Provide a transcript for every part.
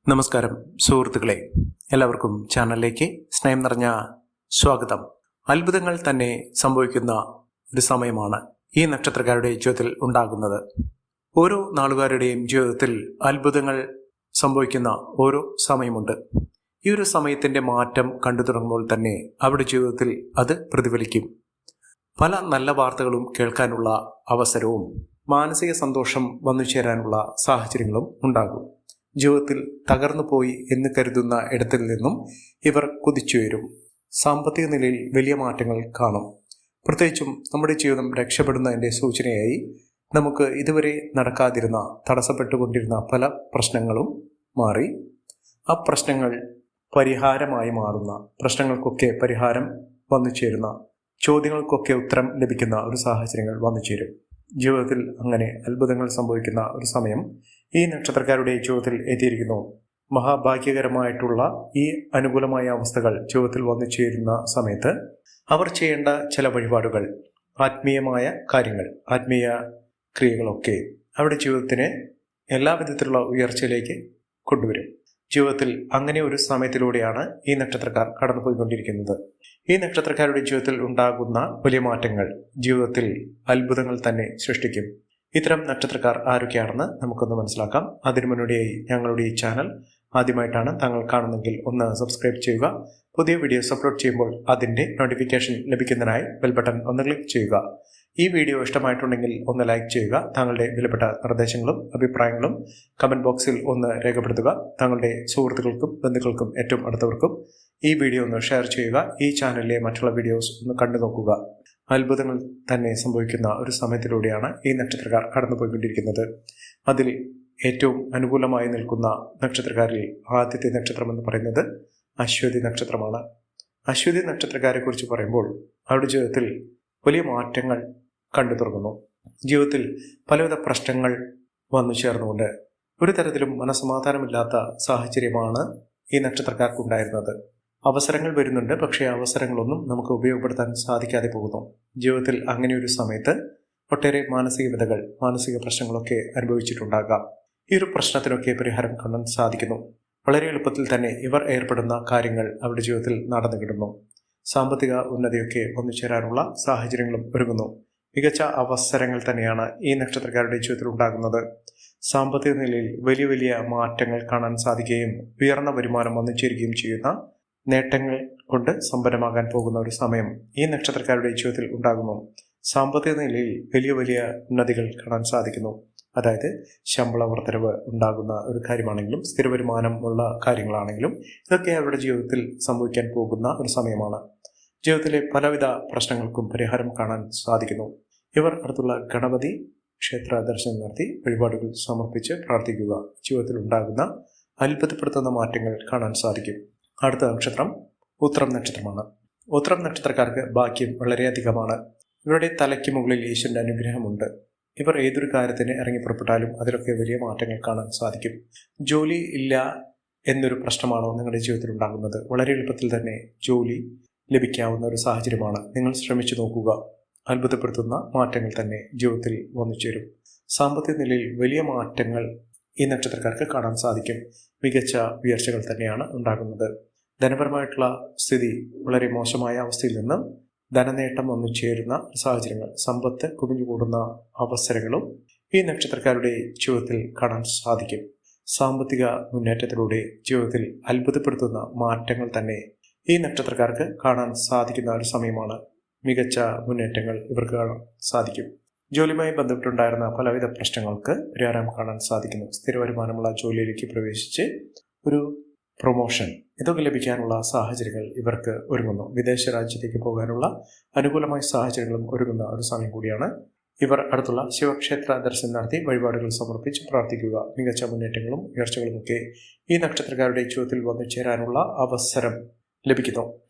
നമസ്കാരം സുഹൃത്തുക്കളെ, എല്ലാവർക്കും ചാനലിലേക്ക് സ്നേഹം നിറഞ്ഞ സ്വാഗതം. അത്ഭുതങ്ങൾ തന്നെ സംഭവിക്കുന്ന ഒരു സമയമാണ് ഈ നക്ഷത്രക്കാരുടെ ജീവിതത്തിൽ ഉണ്ടാകുന്നത്. ഓരോ നാളുകാരുടെയും ജീവിതത്തിൽ അത്ഭുതങ്ങൾ സംഭവിക്കുന്ന ഓരോ സമയമുണ്ട്. ഈ ഒരു സമയത്തിൻ്റെ മാറ്റം കണ്ടു തുടങ്ങുമ്പോൾ തന്നെ അവരുടെ ജീവിതത്തിൽ അത് പ്രതിഫലിക്കും. പല നല്ല വാർത്തകളും കേൾക്കാനുള്ള അവസരവും മാനസിക സന്തോഷം വന്നു ചേരാനുള്ള സാഹചര്യങ്ങളും ഉണ്ടാകും. ജീവിതത്തിൽ തകർന്നു പോയി എന്ന് കരുതുന്ന ഇടത്തിൽ നിന്നും ഇവർ കുതിച്ചുയരും. സാമ്പത്തിക നിലയിൽ വലിയ മാറ്റങ്ങൾ കാണും. പ്രത്യേകിച്ചും നമ്മുടെ ജീവിതം രക്ഷപ്പെടുന്നതിൻ്റെ സൂചനയായി നമുക്ക് ഇതുവരെ നടക്കാതിരുന്ന, തടസ്സപ്പെട്ടുകൊണ്ടിരുന്ന പല പ്രശ്നങ്ങളും മാറി ആ പ്രശ്നങ്ങൾ പരിഹാരമായി മാറുന്ന, പ്രശ്നങ്ങൾക്കൊക്കെ പരിഹാരം വന്നു ചേരുന്ന, ചോദ്യങ്ങൾക്കൊക്കെ ഉത്തരം ലഭിക്കുന്ന ഒരു സാഹചര്യങ്ങൾ വന്നു ചേരും. ജീവിതത്തിൽ അങ്ങനെ അത്ഭുതങ്ങൾ സംഭവിക്കുന്ന ഒരു സമയം ഈ നക്ഷത്രക്കാരുടെ ജീവിതത്തിൽ എത്തിയിരിക്കുന്നു. മഹാഭാഗ്യകരമായിട്ടുള്ള ഈ അനുകൂലമായ അവസ്ഥകൾ ജീവിതത്തിൽ വന്നു ചേരുന്ന സമയത്ത് അവർ ചെയ്യേണ്ട ചില വഴിപാടുകൾ, ആത്മീയമായ കാര്യങ്ങൾ, ആത്മീയ ക്രിയകളൊക്കെ അവരുടെ ജീവിതത്തിനെ എല്ലാ വിധത്തിലുള്ള ഉയർച്ചയിലേക്ക് കൊണ്ടുവരും. ജീവിതത്തിൽ അങ്ങനെ ഒരു സമയത്തിലൂടെയാണ് ഈ നക്ഷത്രക്കാർ കടന്നുപോയിക്കൊണ്ടിരിക്കുന്നത്. ഈ നക്ഷത്രക്കാരുടെ ജീവിതത്തിൽ ഉണ്ടാകുന്ന വലിയ മാറ്റങ്ങൾ ജീവിതത്തിൽ അത്ഭുതങ്ങൾ തന്നെ സൃഷ്ടിക്കും. ഇത്തരം നക്ഷത്രക്കാർ ആരൊക്കെയാണെന്ന് നമുക്കൊന്ന് മനസ്സിലാക്കാം. അതിനു മുന്നോടിയായി ഞങ്ങളുടെ ഈ ചാനൽ ആദ്യമായിട്ടാണ് താങ്കൾ കാണുന്നതെങ്കിൽ ഒന്ന് സബ്സ്ക്രൈബ് ചെയ്യുക. പുതിയ വീഡിയോസ് അപ്ലോഡ് ചെയ്യുമ്പോൾ അതിൻ്റെ നോട്ടിഫിക്കേഷൻ ലഭിക്കുന്നതിനായി ബെൽ ബട്ടൺ ഒന്ന് ക്ലിക്ക് ചെയ്യുക. ഈ വീഡിയോ ഇഷ്ടമായിട്ടുണ്ടെങ്കിൽ ഒന്ന് ലൈക്ക് ചെയ്യുക. താങ്കളുടെ വിലപ്പെട്ട നിർദ്ദേശങ്ങളും അഭിപ്രായങ്ങളും കമൻറ്റ് ബോക്സിൽ ഒന്ന് രേഖപ്പെടുത്തുക. താങ്കളുടെ സുഹൃത്തുക്കൾക്കും ബന്ധുക്കൾക്കും ഏറ്റവും അടുത്തവർക്കും ഈ വീഡിയോ ഒന്ന് ഷെയർ ചെയ്യുക. ഈ ചാനലിലെ മറ്റുള്ള വീഡിയോസ് ഒന്ന് കണ്ടു നോക്കുക. അത്ഭുതങ്ങൾ തന്നെ സംഭവിക്കുന്ന ഒരു സമയത്തിലൂടെയാണ് ഈ നക്ഷത്രക്കാർ കടന്നുപോയിക്കൊണ്ടിരിക്കുന്നത്. അതിൽ ഏറ്റവും അനുകൂലമായി നിൽക്കുന്ന നക്ഷത്രക്കാരിൽ ആദ്യത്തെ നക്ഷത്രം എന്ന് പറയുന്നത് അശ്വതി നക്ഷത്രമാണ്. അശ്വതി നക്ഷത്രക്കാരെ കുറിച്ച് പറയുമ്പോൾ അവരുടെ ജീവിതത്തിൽ വലിയ മാറ്റങ്ങൾ കണ്ടു തുടങ്ങുന്നു. ജീവിതത്തിൽ പലവിധ പ്രശ്നങ്ങൾ വന്നു ചേർന്നുകൊണ്ട് ഒരു തരത്തിലും മനസ്സമാധാനമില്ലാത്ത സാഹചര്യമാണ് ഈ നക്ഷത്രക്കാർക്കുണ്ടായിരുന്നത്. അവസരങ്ങൾ വരുന്നുണ്ട്, പക്ഷേ അവസരങ്ങളൊന്നും നമുക്ക് ഉപയോഗപ്പെടുത്താൻ സാധിക്കാതെ പോകുന്നു. ജീവിതത്തിൽ അങ്ങനെ ഒരു സമയത്ത് ഒട്ടേറെ മാനസിക വ്യതകൾ, മാനസിക പ്രശ്നങ്ങളൊക്കെ അനുഭവിച്ചിട്ടുണ്ടാകാം. ഈ ഒരു പ്രശ്നത്തിനൊക്കെ പരിഹാരം കാണാൻ സാധിക്കുന്നു. വളരെ എളുപ്പത്തിൽ തന്നെ ഇവർ ഏർപ്പെടുന്ന കാര്യങ്ങൾ അവരുടെ ജീവിതത്തിൽ നടന്നു കിട്ടുന്നു. സാമ്പത്തിക ഉന്നതിയൊക്കെ വന്നു ചേരാനുള്ള സാഹചര്യങ്ങളും ഒരുങ്ങുന്നു. മികച്ച അവസരങ്ങൾ തന്നെയാണ് ഈ നക്ഷത്രക്കാരുടെ ജീവിതത്തിൽ ഉണ്ടാകുന്നത്. സാമ്പത്തിക നിലയിൽ വലിയ വലിയ മാറ്റങ്ങൾ കാണാൻ സാധിക്കുകയും ഉയർന്ന വരുമാനം വന്നു ചേരുകയും ചെയ്യുന്ന, നേട്ടങ്ങൾ കൊണ്ട് സമ്പന്നമാകാൻ പോകുന്ന ഒരു സമയം ഈ നക്ഷത്രക്കാരുടെ ജീവിതത്തിൽ ഉണ്ടാകുന്നു. സാമ്പത്തിക നിലയിൽ വലിയ വലിയ ഉന്നതികൾ കാണാൻ സാധിക്കുന്നു. അതായത് ശമ്പള വർധനവ് ഉണ്ടാകുന്ന ഒരു കാര്യമാണെങ്കിലും സ്ഥിര വരുമാനമുള്ള കാര്യങ്ങളാണെങ്കിലും ഇതൊക്കെ അവരുടെ ജീവിതത്തിൽ സംഭവിക്കാൻ പോകുന്ന ഒരു സമയമാണ്. ജീവിതത്തിലെ പലവിധ പ്രശ്നങ്ങൾക്കും പരിഹാരം കാണാൻ സാധിക്കുന്നു. ഇവർ അടുത്തുള്ള ഗണപതി ക്ഷേത്ര ദർശനം നടത്തി വഴിപാടുകൾ സമർപ്പിച്ച് പ്രാർത്ഥിക്കുക. ജീവിതത്തിൽ ഉണ്ടാകുന്ന അത്ഭുതപ്പെടുത്തുന്ന മാറ്റങ്ങൾ കാണാൻ സാധിക്കും. അടുത്ത നക്ഷത്രം ഉത്രം നക്ഷത്രമാണ്. ഉത്രം നക്ഷത്രക്കാർക്ക് ഭാഗ്യം വളരെയധികമാണ്. ഇവരുടെ തലയ്ക്ക് മുകളിൽ ഈശ്വരൻ്റെ അനുഗ്രഹമുണ്ട്. ഇവർ ഏതൊരു കാര്യത്തിന് ഇറങ്ങി പുറപ്പെട്ടാലും അതിലൊക്കെ വലിയ മാറ്റങ്ങൾ കാണാൻ സാധിക്കും. ജോലി ഇല്ല എന്നൊരു പ്രശ്നമാണോ നിങ്ങളുടെ ജീവിതത്തിൽ ഉണ്ടാകുന്നത്? വളരെ എളുപ്പത്തിൽ തന്നെ ജോലി ലഭിക്കാവുന്ന ഒരു സാഹചര്യമാണ്. നിങ്ങൾ ശ്രമിച്ചു നോക്കുക. അത്ഭുതപ്പെടുത്തുന്ന മാറ്റങ്ങൾ തന്നെ ജീവിതത്തിൽ വന്നു ചേരും. സാമ്പത്തിക നിലയിൽ വലിയ മാറ്റങ്ങൾ ഈ നക്ഷത്രക്കാർക്ക് കാണാൻ സാധിക്കും. മികച്ച ഉയർച്ചകൾ തന്നെയാണ് ഉണ്ടാകുന്നത്. ധനപരമായിട്ടുള്ള സ്ഥിതി വളരെ മോശമായ അവസ്ഥയിൽ നിന്നും ധനനേട്ടം വന്നു ചേരുന്ന സാഹചര്യങ്ങൾ, സമ്പത്ത് കുമിഞ്ഞുകൂടുന്ന അവസരങ്ങളും ഈ നക്ഷത്രക്കാരുടെ ജീവിതത്തിൽ കാണാൻ സാധിക്കും. സാമ്പത്തിക മുന്നേറ്റത്തിലൂടെ ജീവിതത്തിൽ അത്ഭുതപ്പെടുത്തുന്ന മാറ്റങ്ങൾ തന്നെ ഈ നക്ഷത്രക്കാർക്ക് കാണാൻ സാധിക്കുന്ന ഒരു സമയമാണ്. മികച്ച മുന്നേറ്റങ്ങൾ ഇവർക്ക് കാണാൻ സാധിക്കും. ജോലിയുമായി ബന്ധപ്പെട്ടുണ്ടായിരുന്ന പലവിധ പ്രശ്നങ്ങൾക്ക് പരിഹാരം കാണാൻ സാധിക്കുന്നു. സ്ഥിര വരുമാനമുള്ള ജോലിയിലേക്ക് പ്രവേശിച്ച് ഒരു പ്രൊമോഷൻ ഇതൊക്കെ ലഭിക്കാനുള്ള സാഹചര്യങ്ങൾ ഇവർക്ക് ഒരുങ്ങുന്നു. വിദേശ രാജ്യത്തേക്ക് പോകാനുള്ള അനുകൂലമായ സാഹചര്യങ്ങളും ഒരുങ്ങുന്ന ഒരു സമയം കൂടിയാണ്. ഇവർ അടുത്തുള്ള ശിവക്ഷേത്ര ദർശനം നടത്തി വഴിപാടുകൾ സമർപ്പിച്ച് പ്രാർത്ഥിക്കുക. മികച്ച മുന്നേറ്റങ്ങളും ഉയർച്ചകളുമൊക്കെ ഈ നക്ഷത്രക്കാരുടെ ജീവിതത്തിൽ വന്നു ചേരാനുള്ള അവസരം ലഭിക്കുന്നു.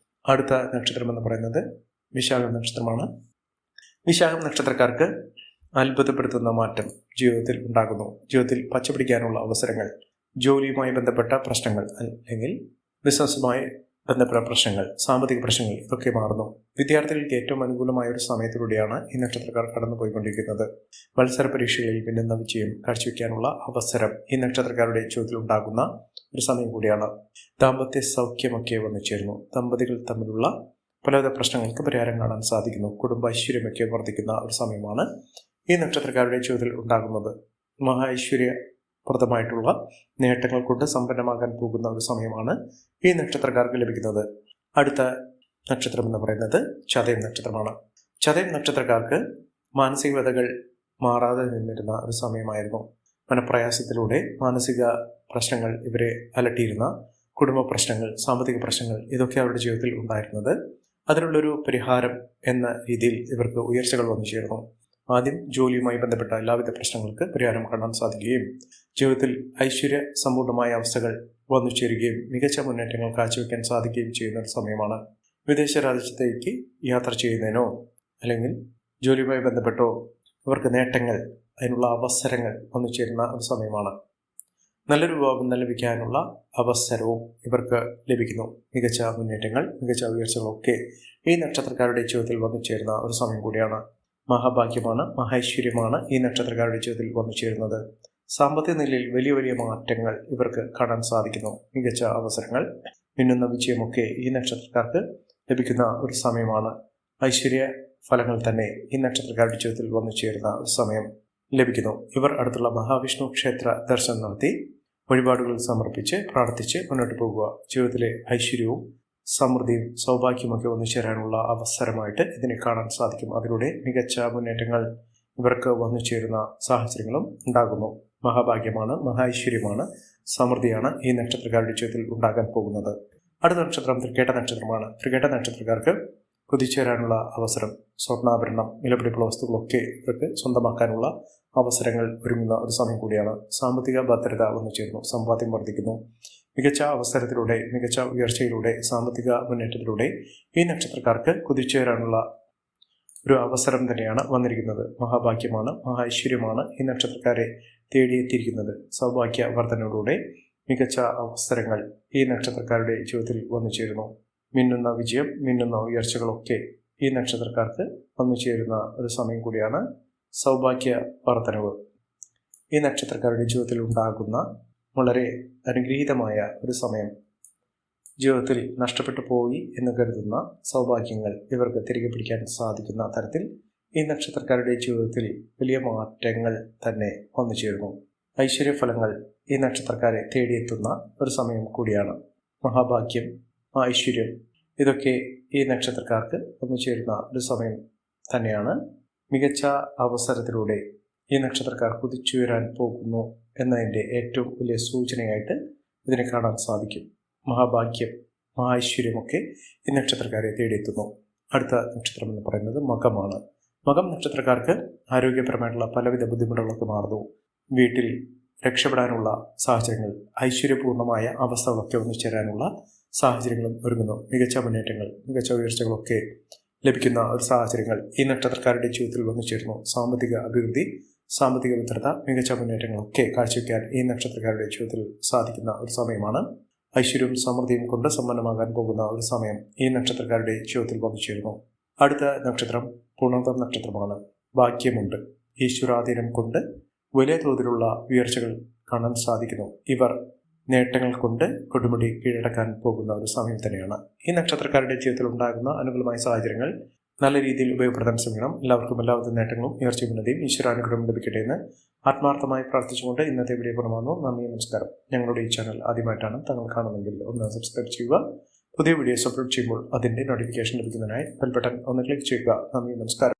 അടുത്ത നക്ഷത്രം എന്ന് പറയുന്നത് വിശാഖം നക്ഷത്രമാണ്. വിശാഖം നക്ഷത്രക്കാർക്ക് അത്ഭുതപ്പെടുത്തുന്ന മാറ്റം ജീവിതത്തിൽ ഉണ്ടാകുന്നു. ജീവിതത്തിൽ പച്ചപിടിക്കാനുള്ള അവസരങ്ങൾ, ജോലിയുമായി ബന്ധപ്പെട്ട പ്രശ്നങ്ങൾ അല്ലെങ്കിൽ ബിസിനസ്സുമായി ബന്ധപ്പെട്ട പ്രശ്നങ്ങൾ, സാമ്പത്തിക പ്രശ്നങ്ങൾ ഇതൊക്കെ മാറുന്നു. വിദ്യാർത്ഥികൾക്ക് ഏറ്റവും അനുകൂലമായ ഒരു സമയത്തിലൂടെയാണ് ഈ നക്ഷത്രക്കാർ കടന്നുപോയിക്കൊണ്ടിരിക്കുന്നത്. മത്സര പരീക്ഷകളിൽ മിന്നുന്ന വിജയം കാഴ്ചവെക്കാനുള്ള അവസരം ഈ നക്ഷത്രക്കാരുടെ ജീവിതത്തിൽ ഉണ്ടാകുന്ന ഒരു സമയം കൂടിയാണ്. ദാമ്പത്യ സൗഖ്യമൊക്കെ വന്നു ചേരുന്നു. ദമ്പതികൾ തമ്മിലുള്ള പലവിധ പ്രശ്നങ്ങൾക്ക് പരിഹാരം കാണാൻ സാധിക്കുന്നു. കുടുംബ ഐശ്വര്യമൊക്കെ വർദ്ധിക്കുന്ന ഒരു സമയമാണ് ഈ നക്ഷത്രക്കാരുടെ ജീവിതത്തിൽ ഉണ്ടാകുന്നത്. മഹാ ഐശ്വര്യപ്രദമായിട്ടുള്ള നേട്ടങ്ങൾ കൊണ്ട് സമ്പന്നമാകാൻ പോകുന്ന ഒരു സമയമാണ് ഈ നക്ഷത്രക്കാർക്ക് ലഭിക്കുന്നത്. അടുത്ത നക്ഷത്രം എന്ന് പറയുന്നത് ചതയം നക്ഷത്രമാണ്. ചതയം നക്ഷത്രക്കാർക്ക് മാനസിക വ്യതകൾ മാറാതെ നിന്നിരുന്ന ഒരു സമയമായിരുന്നു. മനപ്രയാസത്തിലൂടെ മാനസിക പ്രശ്നങ്ങൾ ഇവരെ അലട്ടിയിരുന്ന കുടുംബ പ്രശ്നങ്ങൾ, സാമ്പത്തിക പ്രശ്നങ്ങൾ ഇതൊക്കെ അവരുടെ ജീവിതത്തിൽ ഉണ്ടായിരുന്നത്. അതിനുള്ളൊരു പരിഹാരം എന്ന രീതിയിൽ ഇവർക്ക് ഉയർച്ചകൾ വന്നു ചേർന്നു. ആദ്യം ജോലിയുമായി ബന്ധപ്പെട്ട എല്ലാവിധ പ്രശ്നങ്ങൾക്ക് പരിഹാരം കാണാൻ സാധിക്കുകയും ജീവിതത്തിൽ ഐശ്വര്യ സമ്പൂർണമായ അവസ്ഥകൾ വന്നു ചേരുകയും മികച്ച മുന്നേറ്റങ്ങൾ കാഴ്ചവെക്കാൻ സാധിക്കുകയും ചെയ്യുന്ന ഒരു സമയമാണ്. വിദേശ രാജ്യത്തേക്ക് യാത്ര ചെയ്യുന്നതിനോ അല്ലെങ്കിൽ ജോലിയുമായി ബന്ധപ്പെട്ടോ ഇവർക്ക് നേട്ടങ്ങൾ, അതിനുള്ള അവസരങ്ങൾ വന്നു ചേരുന്ന ഒരു സമയമാണ്. നല്ലൊരു വിവാഹം ലഭിക്കാനുള്ള അവസരവും ഇവർക്ക് ലഭിക്കുന്നു. മികച്ച മുന്നേറ്റങ്ങൾ, മികച്ച ഉയർച്ചകളൊക്കെ ഈ നക്ഷത്രക്കാരുടെ ജീവിതത്തിൽ വന്നു ചേരുന്ന ഒരു സമയം കൂടിയാണ്. മഹാഭാഗ്യമാണ്, മഹൈശ്വര്യമാണ് ഈ നക്ഷത്രക്കാരുടെ ജീവിതത്തിൽ വന്നു ചേരുന്നത്. സാമ്പത്തിക നിലയിൽ വലിയ വലിയ മാറ്റങ്ങൾ ഇവർക്ക് കാണാൻ സാധിക്കുന്നു. മികച്ച അവസരങ്ങൾ, മിന്നുന്ന വിജയമൊക്കെ ഈ നക്ഷത്രക്കാർക്ക് ലഭിക്കുന്ന ഒരു സമയമാണ്. ഐശ്വര്യ ഫലങ്ങൾ തന്നെ ഈ നക്ഷത്രക്കാരുടെ ജീവിതത്തിൽ വന്നു ചേരുന്ന ഒരു സമയം ലഭിക്കുന്നു. ഇവർ അടുത്തുള്ള മഹാവിഷ്ണു ക്ഷേത്ര ദർശനം നടത്തി വഴിപാടുകൾ സമർപ്പിച്ച് പ്രാർത്ഥിച്ച് മുന്നോട്ട് പോകുക. ജീവിതത്തിലെ ഐശ്വര്യവും സമൃദ്ധിയും സൗഭാഗ്യമൊക്കെ വന്നു ചേരാനുള്ള അവസരമായിട്ട് ഇതിനെ കാണാൻ സാധിക്കും. അതിലൂടെ മികച്ച മുന്നേറ്റങ്ങൾ ഇവർക്ക് വന്നു ചേരുന്ന സാഹചര്യങ്ങളും ഉണ്ടാകുന്നു. മഹാഭാഗ്യമാണ്, മഹാഐശ്വര്യമാണ്, സമൃദ്ധിയാണ് ഈ നക്ഷത്രക്കാരുടെ ജീവിതത്തിൽ ഉണ്ടാകാൻ പോകുന്നത്. അടുത്ത നക്ഷത്രം തൃക്കേട്ട നക്ഷത്രമാണ്. തൃക്കേട്ട നക്ഷത്രക്കാർക്ക് കുതിച്ചേരാനുള്ള അവസരം, സ്വർണ്ണാഭരണം, വിലപിടിപ്പുള്ള വസ്തുക്കളൊക്കെ ഇവർക്ക് സ്വന്തമാക്കാനുള്ള അവസരങ്ങൾ ഒരുങ്ങുന്ന ഒരു സമയം കൂടിയാണ്. സാമ്പത്തിക ഭദ്രത വന്നു ചേരുന്നു. സമ്പാദ്യം വർദ്ധിക്കുന്നു. മികച്ച അവസരത്തിലൂടെ, മികച്ച ഉയർച്ചയിലൂടെ, സാമ്പത്തിക മുന്നേറ്റത്തിലൂടെ ഈ നക്ഷത്രക്കാർക്ക് കുതിച്ചേരാനുള്ള ഒരു അവസരം തന്നെയാണ് വന്നിരിക്കുന്നത്. മഹാഭാഗ്യമാണ്, മഹാഐശ്വര്യമാണ് ഈ നക്ഷത്രക്കാരെ തേടിയെത്തിയിരിക്കുന്നത്. സൗഭാഗ്യ വർധനയോടുകൂടെ മികച്ച അവസരങ്ങൾ ഈ നക്ഷത്രക്കാരുടെ ജീവിതത്തിൽ വന്നു ചേരുന്നു. മിന്നുന്ന വിജയം, മിന്നുന്ന ഉയർച്ചകളൊക്കെ ഈ നക്ഷത്രക്കാർക്ക് വന്നു ചേരുന്ന ഒരു സമയം കൂടിയാണ്. സൗഭാഗ്യ വർധനവ് ഈ നക്ഷത്രക്കാരുടെ ജീവിതത്തിൽ ഉണ്ടാകുന്ന വളരെ അനുഗ്രഹീതമായ ഒരു സമയം. ജീവിതത്തിൽ നഷ്ടപ്പെട്ടു പോയി എന്ന് കരുതുന്ന സൗഭാഗ്യങ്ങൾ ഇവർക്ക് തിരികെ പിടിക്കാൻ സാധിക്കുന്ന തരത്തിൽ ഈ നക്ഷത്രക്കാരുടെ ജീവിതത്തിൽ വലിയ മാറ്റങ്ങൾ തന്നെ വന്നു ചേരുന്നു. ഐശ്വര്യഫലങ്ങൾ ഈ നക്ഷത്രക്കാരെ തേടിയെത്തുന്ന ഒരു സമയം കൂടിയാണ്. മഹാഭാഗ്യം, ഐശ്വര്യം ഇതൊക്കെ ഈ നക്ഷത്രക്കാർക്ക് വന്നു ചേരുന്ന ഒരു സമയം തന്നെയാണ്. മികച്ച അവസരത്തിലൂടെ ഈ നക്ഷത്രക്കാർ കുതിച്ചുയരാൻ പോകുന്നു എന്നതിൻ്റെ ഏറ്റവും വലിയ സൂചനയായിട്ട് ഇതിനെ കാണാൻ സാധിക്കും. മഹാഭാഗ്യം, മഹാഐശ്വര്യമൊക്കെ ഈ നക്ഷത്രക്കാരെ തേടിയെത്തുന്നു. അടുത്ത നക്ഷത്രം എന്ന് പറയുന്നത് മകമാണ്. മകം നക്ഷത്രക്കാർക്ക് ആരോഗ്യപരമായിട്ടുള്ള പലവിധ ബുദ്ധിമുട്ടുകളൊക്കെ മാറുന്നു. വീട്ടിൽ രക്ഷപ്പെടാനുള്ള സാഹചര്യങ്ങൾ, ഐശ്വര്യപൂർണമായ അവസ്ഥകളൊക്കെ വന്നു ചേരാനുള്ള സാഹചര്യങ്ങളും ഒരുങ്ങുന്നു. മികച്ച മുന്നേറ്റങ്ങൾ, മികച്ച ഉയർച്ചകളൊക്കെ ലഭിക്കുന്ന ഒരു സാഹചര്യങ്ങൾ ഈ നക്ഷത്രക്കാരുടെ ജീവിതത്തിൽ വന്നു ചേരുന്നു. സാമ്പത്തിക അഭിവൃദ്ധി, സാമ്പത്തിക ഭദ്രത, മികച്ച മുന്നേറ്റങ്ങളൊക്കെ കാഴ്ചവെക്കാൻ ഈ നക്ഷത്രക്കാരുടെ ജീവിതത്തിൽ സാധിക്കുന്ന ഒരു സമയമാണ്. ഐശ്വര്യവും സമൃദ്ധിയും കൊണ്ട് സമ്പന്നമാകാൻ പോകുന്ന ഒരു സമയം ഈ നക്ഷത്രക്കാരുടെ ജീവിതത്തിൽ വന്നു ചേരുന്നു. അടുത്ത നക്ഷത്രം പുണർതം നക്ഷത്രമാണ്. ഭാഗ്യമുണ്ട്. ഈശ്വരാധീനം കൊണ്ട് വലിയ തോതിലുള്ള ഉയർച്ചകൾ കാണാൻ സാധിക്കുന്നു. ഇവർ നേട്ടങ്ങൾ കൊണ്ട് കൊടുമുടി കീഴടക്കാൻ പോകുന്ന ഒരു സമയം തന്നെയാണ്. ഈ നക്ഷത്രക്കാരുടെ ജീവിതത്തിൽ ഉണ്ടാകുന്ന അനുകൂലമായ സാഹചര്യങ്ങൾ നല്ല രീതിയിൽ ഉപയോഗപ്പെടുത്താൻ ശ്രമിക്കണം. എല്ലാവർക്കും എല്ലാവിധ നേട്ടങ്ങളും ഉയർച്ചയും ഉന്നതിയും ഈശ്വരാനുഗ്രഹം ലഭിക്കട്ടെ എന്ന് ആത്മാർത്ഥമായി പ്രാർത്ഥിച്ചുകൊണ്ട് ഇന്നത്തെ വീഡിയോ പുറമാകുന്നു. നന്ദി, നമസ്കാരം. ഞങ്ങളുടെ ഈ ചാനൽ ആദ്യമായിട്ടാണ് താങ്കൾ കാണുമെങ്കിൽ ഒന്ന് സബ്സ്ക്രൈബ് ചെയ്യുക. പുതിയ വീഡിയോസ് അപ്ലോഡ് ചെയ്യുമ്പോൾ അതിൻ്റെ നോട്ടിഫിക്കേഷൻ ലഭിക്കുന്നതിനായി ബെൽ ബട്ടൺ ഒന്ന് ക്ലിക്ക് ചെയ്യുക. നന്ദി, നമസ്കാരം.